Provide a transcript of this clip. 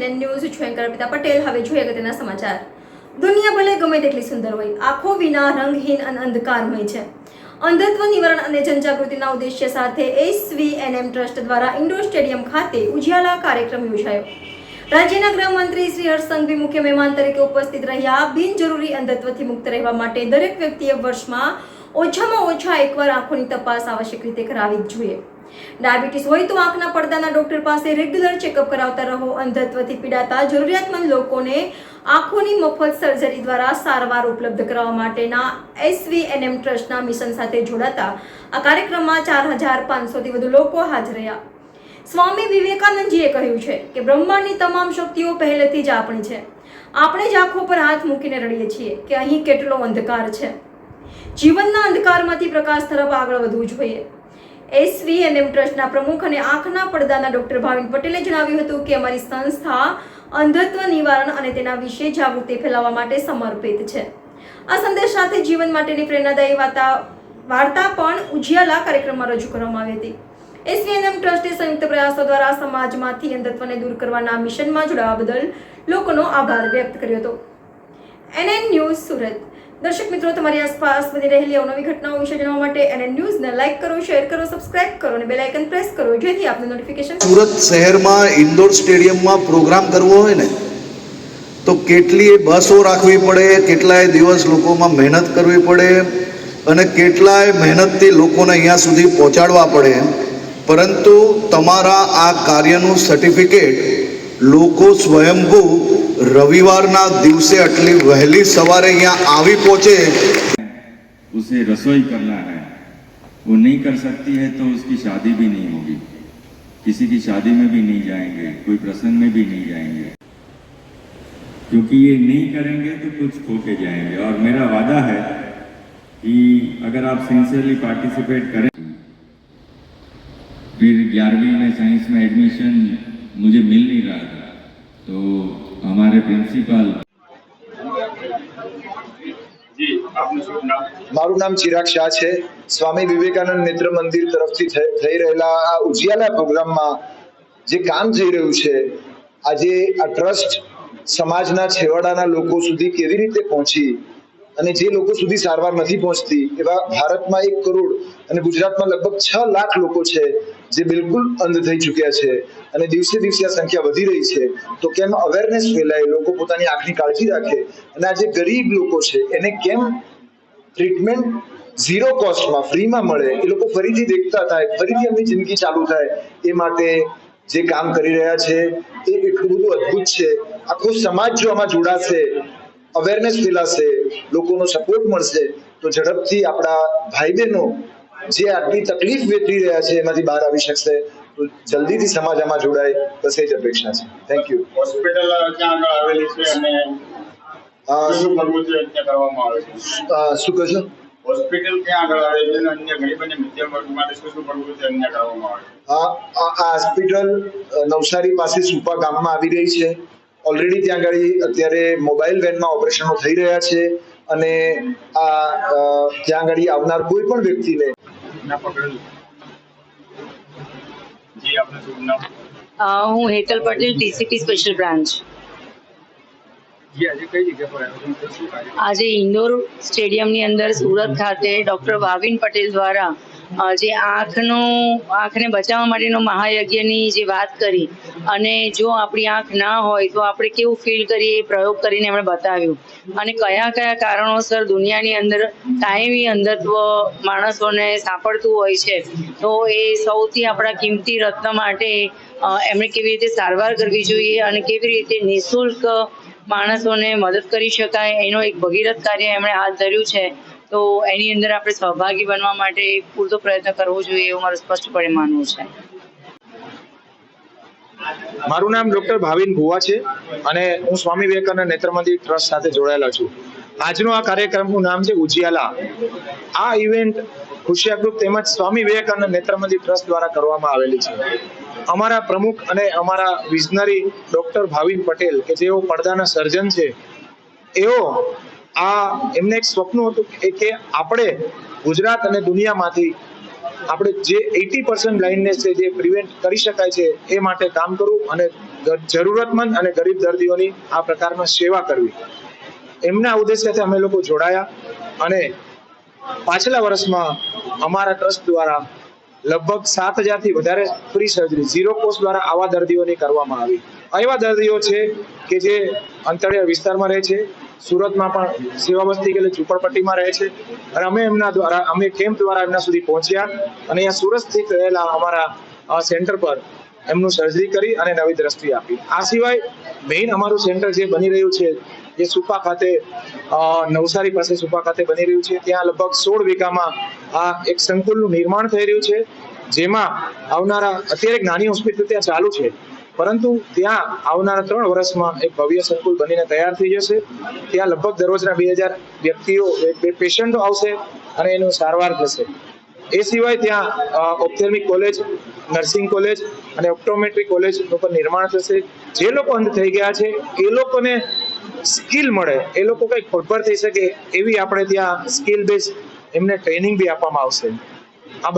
NN news છું anchor Arpita Patel. હવે જોઈએ અગત્યના સમાચાર। દુનિયા ભલે ગમે તેટલી સુંદર હોય, આંખો વિના રંગહીન અને અંધકારમય છે। અંધત્વ નિવારણ અને જનજાગૃતિના ઉદ્દેશ્ય સાથે એસવીએનએમ ટ્રસ્ટ દ્વારા ઇન્ડોર સ્ટેડિયમ ખાતે ઉજિયાલા કાર્યક્રમ યોજાયો। રાજ્યના ગૃહમંત્રી શ્રી હર્ષ સંઘવી મુખ્ય મહેમાન તરીકે ઉપસ્થિત રહ્યા। બિનજરૂરી અંધત્વથી મુક્ત રહેવા માટે દરેક વ્યક્તિએ વર્ષમાં ઓછામાં ઓછા એકવાર આંખોની તપાસ આવશ્યક રીતે કરાવવી જ જોઈએ। ડાયાબિટીસ હોય તો આંખના પડદાના ડોક્ટર પાસે રેગ્યુલર ચેકઅપ કરાવતા રહો। અંધત્વથી પીડાતા જરૂરિયાતમંદ લોકોને આંખોની મફત સર્જરી દ્વારા સારવાર ઉપલબ્ધ કરાવવા માટેના એસવીએનએમ ટ્રસ્ટના મિશન સાથે જોડાતા આ કાર્યક્રમમાં 4500થી વધુ લોકો હાજર રહ્યા। સ્વામી વિવેકાનંદજીએ કહ્યું છે કે બ્રહ્માંડની તમામ શક્તિઓ પહેલેથી જ આપણી છે। આપણે જ આંખો પર હાથ મૂકીને રડીએ છીએ કે અહીં કેટલો અંધકાર છે। જીવનના અંધકારમાંથી પ્રકાશ તરફ આગળ વધવું જોઈએ। એસવીએનએમ ટ્રસ્ટના પ્રમુખ અને આંખના પડદાના ડોક્ટર ભાવિન પટેલે જણાવ્યું હતું કે અમારી સંસ્થા અંધત્વ નિવારણ અને તેના વિશે જાગૃતિ ફેલાવવા માટે સમર્પિત છે। આ સંદેશ સાથે જીવન માટેની પ્રેરણાદાયી વાર્તા પણ ઉજિયાલા કાર્યક્રમમાં રજૂ કરવામાં આવી હતી। એસવીએનએમ ટ્રસ્ટે સંયુક્ત પ્રયાસો દ્વારા સમાજમાંથી અંધત્વને દૂર કરવાના મિશનમાં જોડાવા બદલ લોકોનો આભાર વ્યક્ત કર્યો હતો। NN news Surat. દર્શક મિત્રો, તમારી આસપાસ બની રહેલી અવનવી ઘટનાઓ વિશે જાણવા માટે એનએન ન્યૂઝને લાઈક કરો, શેર કરો, સબસ્ક્રાઇબ કરો અને બેલ આઇકન પ્રેસ કરો જેથી આપને નોટિફિકેશન। સુરત શહેરમાં ઇન્ડોર સ્ટેડિયમમાં પ્રોગ્રામ કરવો હોય ને તો કેટલીય બસો રાખવી પડે, કેટલાય દિવસ લોકોમાં મહેનત કરવી પડે અને કેટલાય મહેનતથી લોકોને અહીંયા સુધી પહોંચાડવા પડે। પરંતુ તમારા આ કાર્યનું સર્ટિફિકેટ લોકો સ્વયંભૂ રવિવારના દિવસે આટલી વહેલી સવારે અહીંયા આવી પહોંચે। उसे रसोई करना है, वो नहीं कर सकती है तो उसकी शादी भी नहीं होगी, किसी की शादी में भी नहीं जाएंगे, कोई प्रसंग में भी नहीं जाएंगे, क्योंकि ये नहीं करेंगे तो कुछ खो के जाएंगे। और मेरा वादा है कि अगर आप सिंसियरली पार्टिसिपेट करें। फिर 11वीं में साइंस में एडमिशन मुझे मिल नहीं रहा था, तो हमारे प्रिंसिपल મારું નામ ચિરાગ શાહ છે। સ્વામી વિવેકાનંદ નેત્ર મંદિર તરફથી થઈ રહેલા આ ઉજિયાલા પ્રોગ્રામમાં જે કામ થઈ રહ્યું છે, આજે આ ટ્રસ્ટ સમાજના છેવાડાના લોકો સુધી કેવી રીતે પહોંચી અને જે લોકો સુધી સારવાર નથી પહોંચતી એવા ભારતમાં 1 કરોડ અને ગુજરાતમાં લગભગ 6 લાખ લોકો છે જે બિલકુલ અંધ થઈ ચૂક્યા છે અને દિવસે દિવસે આ સંખ્યા વધી રહી છે। તો કેમ અવેરનેસ ફેલાય, લોકો પોતાની આંખની કાળજી રાખે અને આ જે ગરીબ લોકો છે એને કેમ ટ્રીટમેન્ટ ઝીરો કોસ્ટમાં ફ્રીમાં મળે, એ લોકો ફરીથી દેખતા થાય, ફરીથી એમની જિંદગી ચાલુ થાય, એ માટે જે કામ કરી રહ્યા છે એ એટલું બધું અદ્ભુત છે। આખો સમાજ જો આમાં જોડાશે, અવેરનેસ ફેલાશે, લોકોનો સપોર્ટ મળશે તો ઝડપથી આપણા ભાઈ બહેનો જે આટલી તકલીફ વેઠી રહ્યા છે એમાંથી બહાર આવી શકશે। તો જલ્દીથી સમાજ આમાં જોડાય, બસ એ જ અપેક્ષા છે। Thank you. હોસ્પિટલ ક્યાં આગળ આવેલી છે અને શું કરવું છે ત્યાં કરવામાં આવે છે? શું કહો છો? હોસ્પિટલ ક્યાં આગળ આવેલી છે અને અન્ય ગરીબ અને મધ્યમ વર્ગ માટે શું કરવું છે અન્ય કરવામાં આવે છે? આ હોસ્પિટલ નવસારી પાસે સુપા ગામમાં આવી રહી છે। ઓલરેડી ત્યાં આગળ અત્યારે મોબાઈલ વેનમાં ઓપરેશનો થઈ રહ્યા છે અને આ ત્યાં આગળ આવનાર કોઈ પણ વ્યક્તિને જી આપનું શુભ નામ? હું Hetal Patel, TCP special branch. જી આજે કઈ જગ્યા પર આવ્યો છો, શું કાર્ય? આજે ઇન્ડોર સ્ટેડિયમની અંદર સુરત ખાતે ડૉક્ટર ભાવિન પટેલ દ્વારા જે આંખને બચાવવા માટેનો મહાયજ્ઞની જે વાત કરી અને જો આપણી આંખ ના હોય તો આપણે કેવું ફીલ કરીએ એ પ્રયોગ કરીને એમણે બતાવ્યું અને કયા કયા કારણોસર દુનિયાની અંદર કાયમી અંધત્વ માણસોને સાંપડતું હોય છે, તો એ સૌથી આપણા કિંમતી રત્ન માટે એમણે કેવી રીતે સારવાર કરવી જોઈએ અને કેવી રીતે નિઃશુલ્ક માણસોને મદદ કરી શકાય એનો એક ભગીરથ કાર્ય એમણે હાથ ધર્યું છે। તો એની અંદર આપણે સહભાગી બનવા માટે પૂરતો પ્રયત્ન કરવો જોઈએ એવું મારું સ્પષ્ટપણે માનવું છે। મારું નામ ડોક્ટર ભાવિન ભુવા છે અને હું સ્વામી વિવેકાનંદ નેત્ર મંદિર ટ્રસ્ટ સાથે જોડાયેલો છું। આજનો આ કાર્યક્રમનું નામ છે ઉજિયાલા। આ ઇવેન્ટ ખુશિયા ગ્રુપ તેમજ સ્વામી વિવેકાનંદ નેત્ર મંદિર ટ્રસ્ટ દ્વારા કરવામાં આવેલી છે। અમારા પ્રમુખ અને અમારા વિઝનરી ડોક્ટર ભાવિન પટેલ કે જેઓ પડદાના સર્જન છે, એમને એક સ્વપ્ન હતું કે આપણે ગુજરાત અને દુનિયામાંથી આપણે જે 80% બ્લાઇન્ડનેસ છે જે પ્રિવેન્ટ કરી શકાય છે એ માટે કામ કરવું અને જરૂરતમંદ અને ગરીબ દર્દીઓની આ પ્રકારમાં સેવા કરવી, એમના ઉદ્દેશ્યથી અમે લોકો જોડાયા અને પાછલા વર્ષમાં અમારા ટ્રસ્ટ દ્વારા લગભગ 7,000 થી વધારે ફ્રી સર્જરી 0 કોસ્ટ દ્વારા આવા દર્દીઓની કરવામાં આવી. એવા દર્દીઓ છે કે જે અંતરિયાળ વિસ્તારમાં રહે છે, સુરતમાં પણ સેવા વસ્તી કે ઝુંપડપટ્ટીમાં રહે છે, અને અમે કેમ્પ દ્વારા એમના સુધી પહોંચ્યા અને અહીંયા સુરત સ્થિત રહેલા અમારા સેન્ટર પર એમનું સર્જરી કરી અને નવી દ્રષ્ટિ આપી. આ સિવાય મેઇન અમારું સેન્ટર જે બની રહ્યું છે, જે સુપા ખાતે નવસારી પાસે સુપા ખાતે બની રહ્યું છે, ત્યાં લગભગ 16 વીઘામાં આ એક સંકુલનું નિર્માણ થઈ રહ્યું છે, જેમાં આવનારા અત્યારે એક નાની હોસ્પિટલ ત્યાં ચાલુ છે, પરંતુ ત્યાં આવનારા 3 વર્ષમાં એક ભવ્ય સંકુલ બનીને તૈયાર થઈ જશે. ત્યાં લગભગ દરરોજના 2,000 વ્યક્તિઓ પેશન્ટો આવશે અને એનું સારવાર થશે. એ સિવાય ત્યાં ઓપ્થેલ્મિક કોલેજ, નર્સિંગ કોલેજ અને ઓપ્ટોમેટ્રી કોલેજનું પણ નિર્માણ થશે. જે લોકો અંધ થઈ ગયા છે એ લોકોને સ્કિલ મળે, એ લોકો કંઈક પગભર થઈ શકે એવી આપણે ત્યાં સ્કિલ બેઝ એમને ટ્રેનિંગ બી આપવામાં આવશે. આ